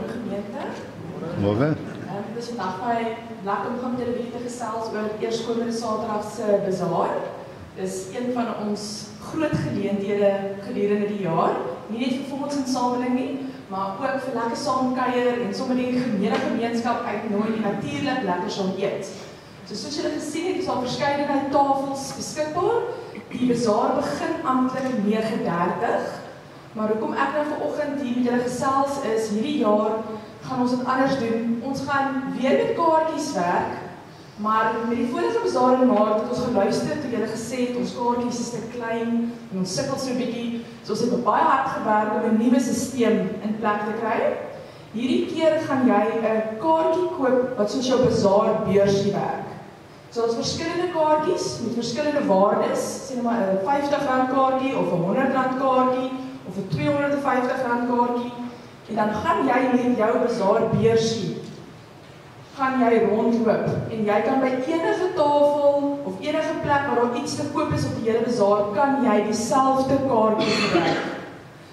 Môre gemeente. Môre. Dit is vandag baie lekker om van julle te gesels oor eerskomende Saterdag se bazaar. Dis een van ons groot geleenthede gedurende die jaar, nie net vir fondsinsameling nie, maar ook vir lekker saamkuier en sommer die gemeenskap uitnooi en natuurlik lekker saam eet. Soos julle gesien het, is al verskeidenheid tafels beskikbaar. Die bazaar begin amptelik 9:30. Maar hoekom ek nou vanoggend hier met julle gesels is, hierdie jaar gaan ons dit anders doen. Ons gaan weer met kaartjies werk, maar met die vorige bazaar in Maart het ons geluister toe julle gesê het, ons kaartjies is te klein en ons sukkel so 'n bietjie. So ons het baie hard gewerk om 'n nuwe stelsel in plek te kry. Hierdie keer gaan jy 'n kaartjie koop wat soos jou bazaar beursie werk. So ons verskillende kaartjies met verskillende waardes, sê nou maar 'n R50 kaartjie of 'n R100 kaartjie of 'n R250 kaartjie. En dan gaan jy met jou bazaar beursie gaan jy rondloop en jy kan by enige tafel of enige plek waar daar iets te koop is op die hele bazaar, kan jy dieselfde kaartjie gebruik.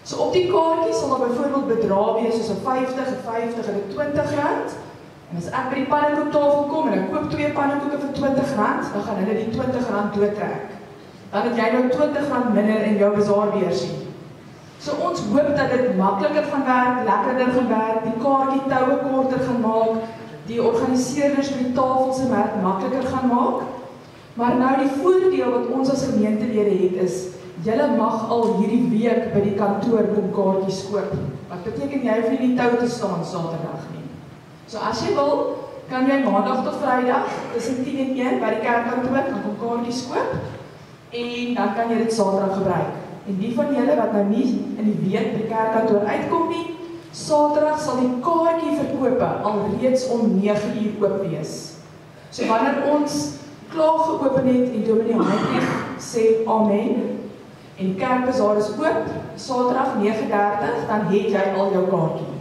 So op die kaartjie sal daar byvoorbeeld bedrae wees soos 'n R50, 'n R50 en 'n R20. En as ek by die pannekoektafel kom en ek koop 2 pannekoeke vir R20, dan gaan hulle die R20 doortrek. Dan het jy nou R20 minder in jou bazaarbeursie. So ons hoop dat dit makliker gaan werk, lekkerder gaan werk, die kaartjie toue korter gaan maak, die organiseerders met die tafels en werk makliker gaan maak. Maar nou die voordeel wat ons as gemeentelede het is, julle mag al hierdie week by die kantoor kom kaartjies koop. Wat beteken jy hoef nie in die tou te staan Saterdag nie. So as jy wil, kan jy Maandag tot Vrydag tussen 10 en 1 by die kerkkantoor kan kom kaartjies koop en dan kan jy dit Saterdag gebruik. En die van julle wat nou nie in die week by die kerkkantoor uitkom nie, Saterdag sal die kaartjieverkope alreeds om 9 uur oop wees. So wanneer ons klaar geopen het en Dominee Heinrich sê amen en die kerkbazaar is oop, Saterdag 9:30, dan het jy al jou kaartjie.